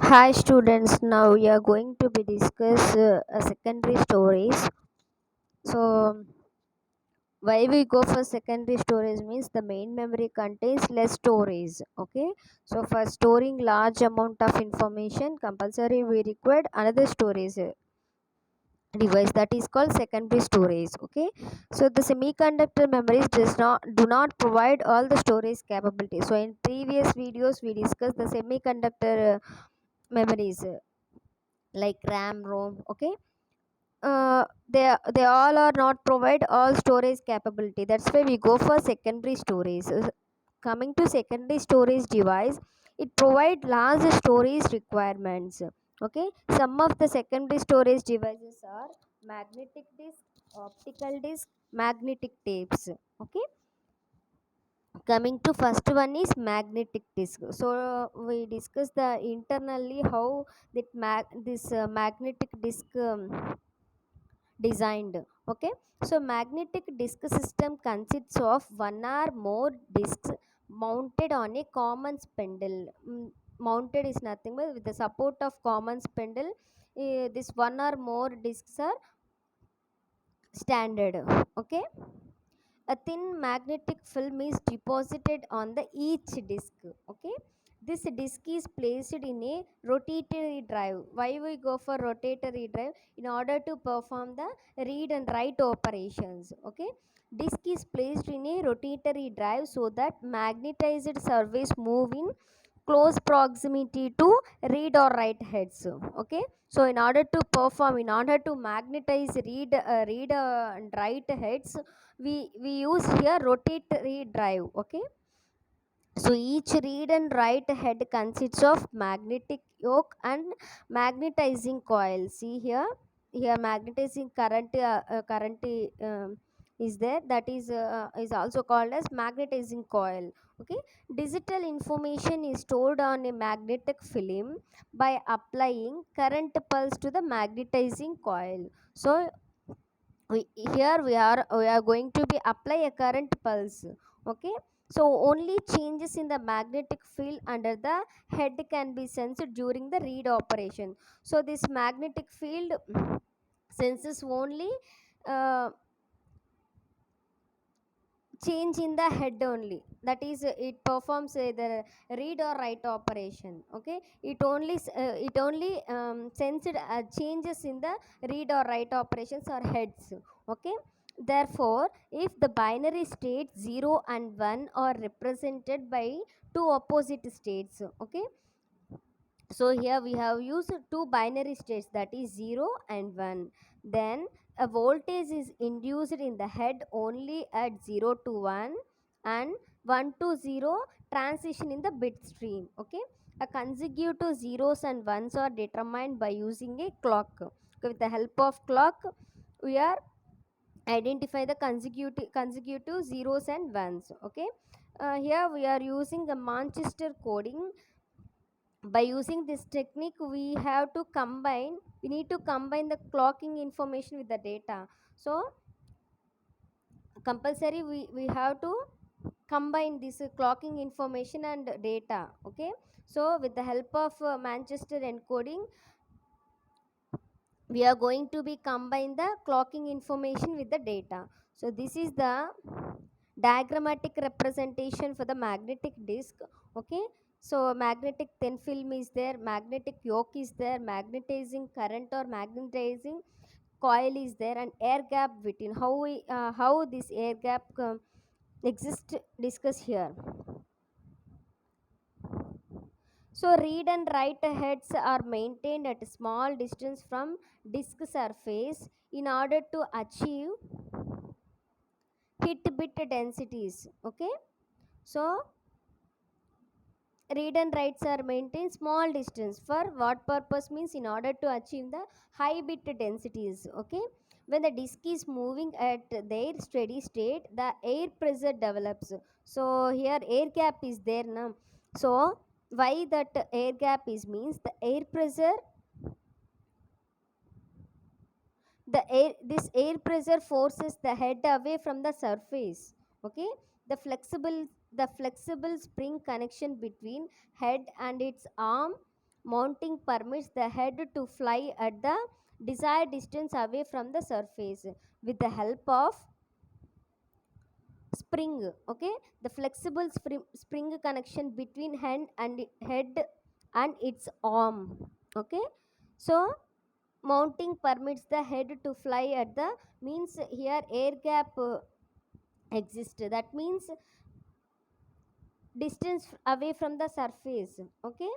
Hi students, now we are going to be discuss secondary stories. So why we go for secondary storage means the main memory contains less storage. Okay, so for storing large amount of information, compulsory we required another storage device that is called secondary storage. Okay, so the semiconductor memories do not provide all the storage capability. So in previous videos we discussed the semiconductor memories like RAM, ROM. Okay, they all are not provide all storage capability. That's why we go for secondary storage. Coming to secondary storage device, it provide large storage requirements. Okay, some of the secondary storage devices are magnetic disk, optical disk, magnetic tapes. Okay, coming to first one is magnetic disk. So we discuss the internally how this magnetic disk designed. Okay, so magnetic disk system consists of one or more disks mounted on a common spindle. Mounted is nothing but with the support of common spindle. This one or more disks are standard. Okay, a thin magnetic film is deposited on the each disk. Okay, this disk is placed in a rotatory drive. Why we go for rotatory drive? In order to perform the read and write operations. Okay, disk is placed in a rotatory drive so that magnetized surface move in close proximity to read or write heads. Okay, so in order to magnetize read and write heads, we use here rotatory drive. Okay, so each read and write head consists of magnetic yoke and magnetizing coil. See here magnetizing current is there, that is also called as magnetizing coil. Okay, digital information is stored on a magnetic film by applying current pulse to the magnetizing coil. So we are going to be apply a current pulse. Okay, so only changes in the magnetic field under the head can be sensed during the read operation. So this magnetic field senses only uh, change in the head only, that is it performs the read or write operation. Okay, it only sensed changes in the read or write operations or heads. Okay, therefore if the binary states 0 and 1 are represented by two opposite states. Okay, so here we have used two binary states, that is 0 and 1. Then a voltage is induced in the head only at 0 to 1 and 1 to 0 transition in the bit stream. Okay, a consecutive zeros and ones are determined by using a clock. Okay, with the help of clock we are identify the consecutive zeros and ones. Okay, here we are using the Manchester coding. By using this technique we need to combine the clocking information with the data. So compulsory we have to combine this clocking information and data. Okay, so with the help of Manchester encoding we are going to be combine the clocking information with the data. So this is the diagrammatic representation for the magnetic disk. Okay, so magnetic thin film is there, magnetic yoke is there, magnetizing current or magnetizing coil is there, and air gap between how this air gap exists discuss here. So read and write heads are maintained at a small distance from disk surface in order to achieve hit bit densities. Okay, so read and writes are maintained small distance for what purpose means in order to achieve the high bit densities. Okay, when the disk is moving at their steady state the air pressure develops. So here air gap is there now. So why that air gap is means the air pressure, this air pressure forces the head away from the surface. Okay, the flexible spring connection between head and its arm Mounting permits the head to fly at the desired distance away from the surface with the help of spring. Okay, the flexible spring connection between head and its arm. Okay, so mounting permits the head to fly at the means here air gap exists, that means distance away from the surface. Okay,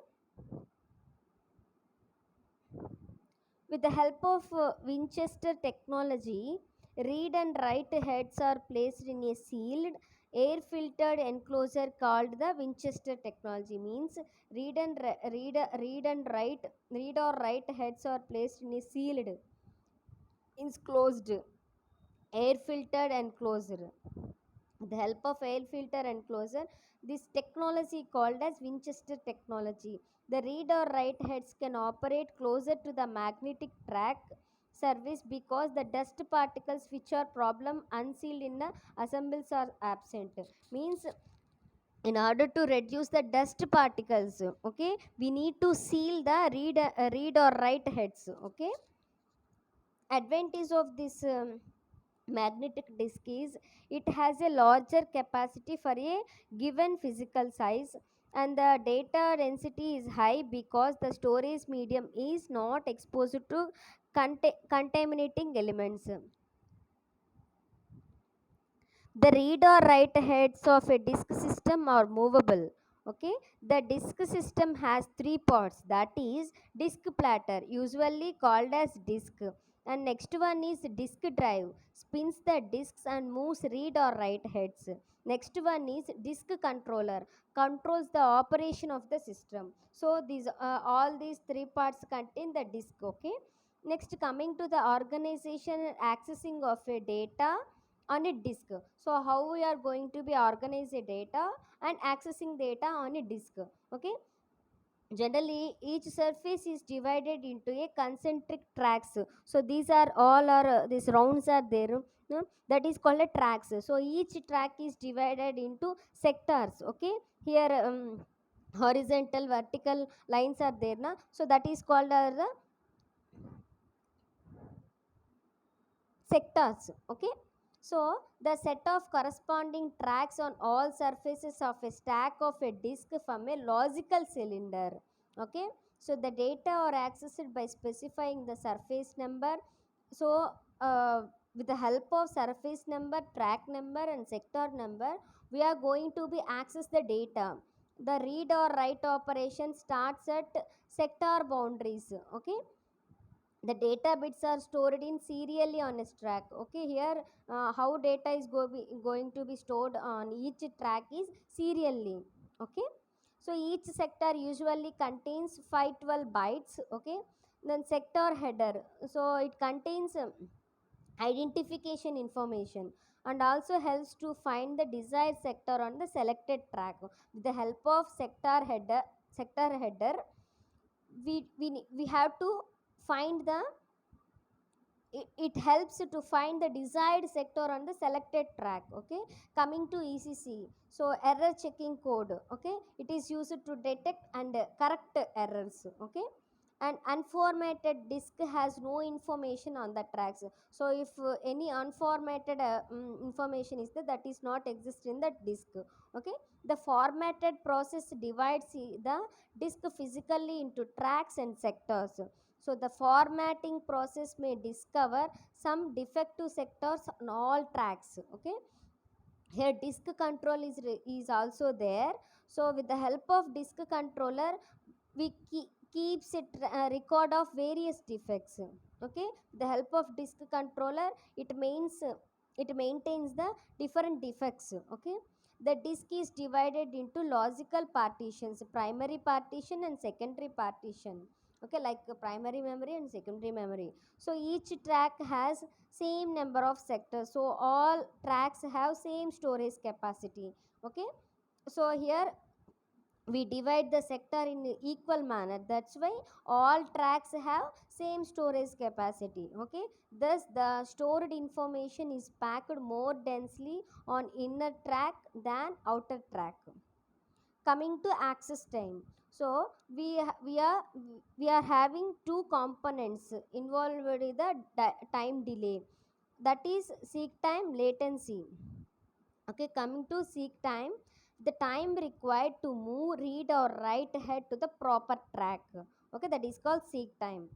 with the help of Winchester technology, read and write heads are placed in a sealed, air filtered enclosure called the Winchester technology. Means read or write heads are placed in a sealed, enclosed, air filtered enclosure. With the help of air filter enclosure, this technology called as Winchester technology. The read or write heads can operate closer to the magnetic track surface because the dust particles which are problem unsealed in the assembles are absent. Means in order to reduce the dust particles, okay, we need to seal the read or write heads. Okay, advantage of this magnetic disk is it has a larger capacity for a given physical size, and the data density is high because the storage medium is not exposed to contaminating elements. The read or write heads of a disk system are movable. Okay, the disk system has three parts, that is disk platter, usually called as disk, and next one is disk drive, spins the disks and moves read or write heads. Next one is disk controller, controls the operation of the system. So these all these three parts contain the disk. Okay, next coming to the organization and accessing of a data on a disk. So how we are going to be organize a data and accessing data on a disk. Okay, generally each surface is divided into a concentric tracks. So these are all are these rounds are there, that is called a tracks. So each track is divided into sectors. Okay, here horizontal vertical lines are there na, so that is called as the sectors. Okay, so the set of corresponding tracks on all surfaces of a stack of a disk from a logical cylinder. Okay, so the data are accessed by specifying the surface number. So with the help of surface number, track number and sector number, we are going to be access the data. The read or write operation starts at sector boundaries. Okay, the data bits are stored in serially on a track. Okay, here how data is going to be stored on each track is serially. Okay, so each sector usually contains 512 bytes. Okay, then sector header, so it contains identification information and also helps to find the desired sector on the selected track. With the help of sector header, we have to find the it helps to find the desired sector on the selected track. Okay, coming to ECC, so error checking code. Okay, it is used to detect and correct errors. Okay, and unformatted disk has no information on the tracks. So if any unformatted information is there, that is not exist in the disk. Okay, the formatted process divides the disk physically into tracks and sectors. So the formatting process may discover some defective sectors on all tracks. Okay, here disk control is also there. So with the help of disk controller, we keeps a record of various defects. Okay, with the help of disk controller, it maintains the different defects. Okay, the disk is divided into logical partitions, primary partition and secondary partition. Okay, like primary memory and secondary memory. So each track has same number of sectors, so all tracks have same storage capacity. Okay, so here we divide the sector in equal manner, that's why all tracks have same storage capacity. Okay, thus the stored information is packed more densely on inner track than outer track. Coming to access time, So we are having two components involved with the time delay, that is seek time, latency. Okay, coming to seek time, the time required to move, read or write ahead to the proper track. Okay, that is called seek time.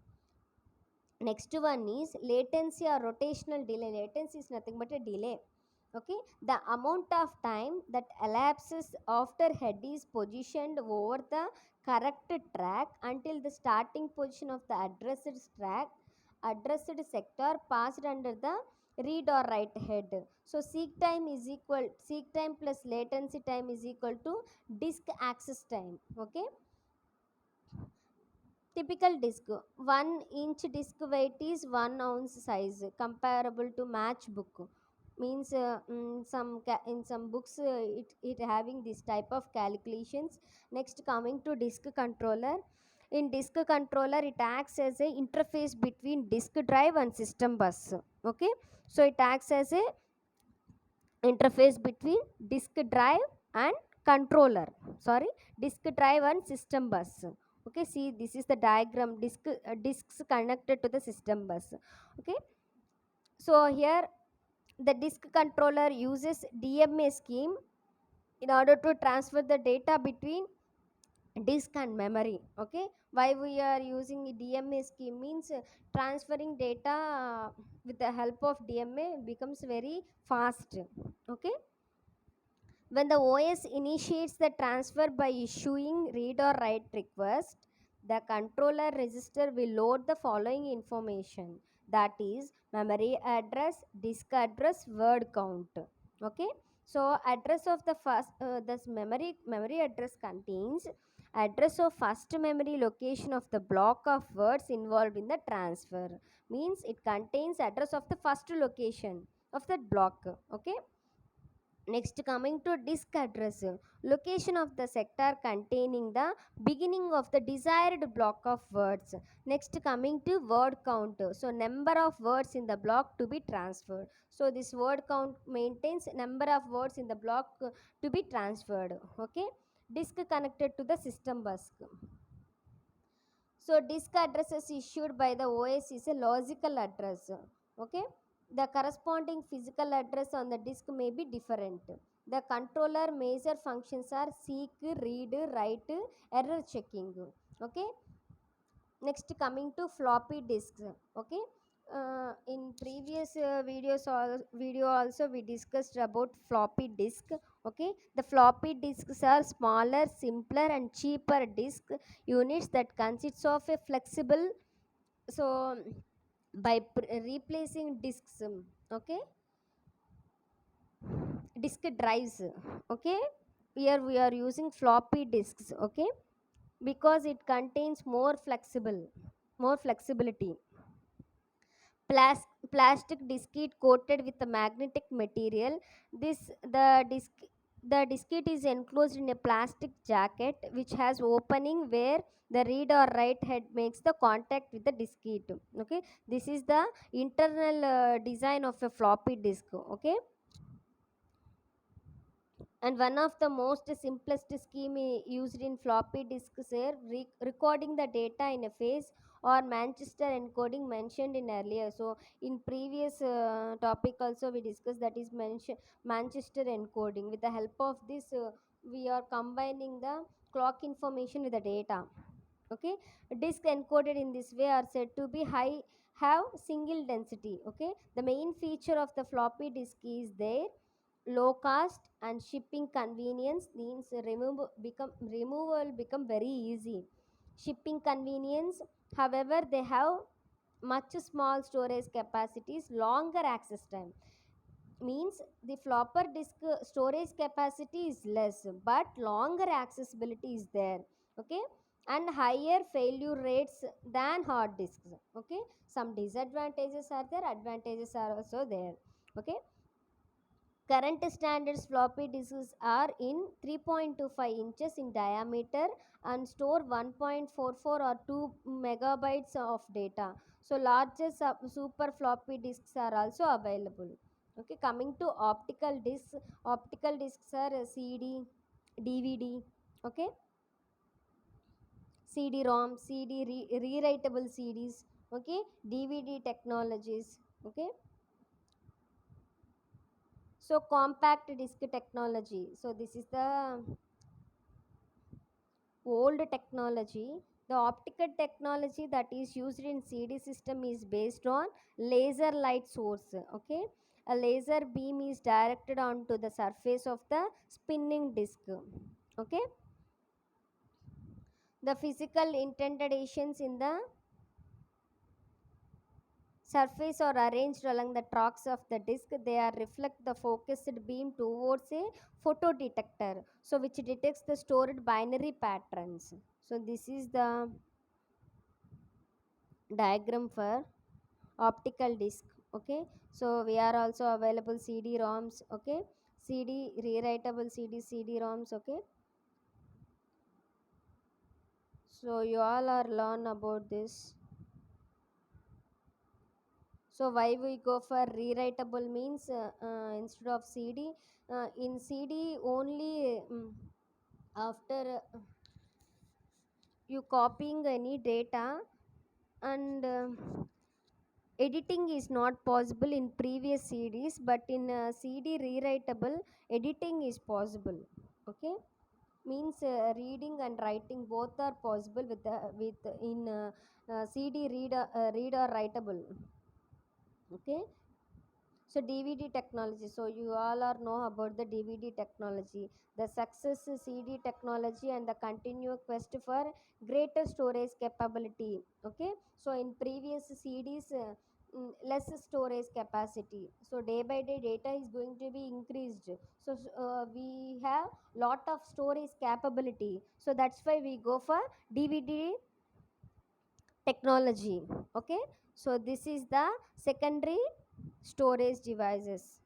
Next one is latency or rotational delay. Latency is nothing but a delay. Okay, the amount of time that elapses after head is positioned over the correct track until the starting position of the addressed sector passed under the read or write head. So seek time plus latency time is equal to disk access time. Okay, typical disk, 1 inch disk weight is 1 ounce size, comparable to matchbook. Means in some books it having this type of calculations. Next, coming to disk controller. In disk controller, it acts as a interface between disk drive and system bus. Okay, so it acts as a interface between disk drive and controller, sorry, disk drive and system bus. Okay, see, this is the diagram, disks connected to the system bus. Okay, so here the disk controller uses DMA scheme in order to transfer the data between disk and memory. Okay, why we are using DMA scheme means transferring data with the help of DMA becomes very fast. Okay, when the OS initiates the transfer by issuing read or write request, the controller register will load the following information, that is memory address, disk address, word count. Okay, so address of the first this memory address contains address of first memory location of the block of words involved in the transfer. Means it contains address of the first location of that block. Okay, next, coming to disk address, location of the sector containing the beginning of the desired block of words. Next, coming to word count, so number of words in the block to be transferred. So this word count maintains number of words in the block to be transferred. Okay, disk connected to the system bus. So disk addresses issued by the OS is a logical address. Okay, the corresponding physical address on the disk may be different. The controller major functions are seek, read, write, error checking. Okay, next, coming to floppy disks. Okay, in previous video also we discussed about floppy disk. Okay, the floppy disks are smaller, simpler and cheaper disk units that consists of a flexible, so by replacing disks, okay, disk drives. Okay, here we are using floppy disks. Okay, because it contains more flexibility. Plastic discrete coated with a magnetic material. This the discrete is enclosed in a plastic jacket which has opening where the read or write head makes the contact with the discrete. Okay, this is the internal design of a floppy disk. Okay, and one of the most simplest scheme used in floppy disks are recording the data in a phase or Manchester encoding mentioned in earlier. So in previous topic also we discussed, that is Manchester encoding. With the help of this, we are combining the clock information with the data. Okay, disk encoded in this way are said to be high, have single density. Okay, the main feature of the floppy disk is their low cost and shipping convenience. Means removal become very easy. Shipping convenience, however, they have much small storage capacities, longer access time. Means the flopper disk storage capacity is less but longer accessibility is there. Okay, and higher failure rates than hard disks. Okay, some disadvantages are there, advantages are also there. Okay, current standards floppy disks are in 3.25 inches in diameter and store 1.44 or 2 megabytes of data. So larger super floppy disks are also available. Okay, coming to optical disks are CD, DVD. Okay, CD-ROM, rewritable CDs, okay, DVD technologies, okay. So compact disc technology. So this is the old technology. The optical technology that is used in CD system is based on laser light source. Okay, a laser beam is directed onto the surface of the spinning disc. Okay, the physical indentations in the surface are arranged along the tracks of the disc. They are reflect the focused beam towards a photodetector, so which detects the stored binary patterns. So this is the diagram for optical disc. Okay, so we are also available CD-ROMs. Okay, CD rewritable CD-ROMs. Okay, so you all are learn about this. So why we go for rewritable means instead of CD, in CD only, after you copying any data, and editing is not possible in previous CDs, but in CD rewritable editing is possible. Okay, means reading and writing both are possible with the with in CD read or writable. Okay, so DVD technology. So you all are know about the DVD technology, the success CD technology, and the continuous quest for greater storage capability. Okay, so in previous CDs, less storage capacity, so day by day data is going to be increased. So we have lot of storage capability, so that's why we go for DVD technology. Okay, so this is the secondary storage devices.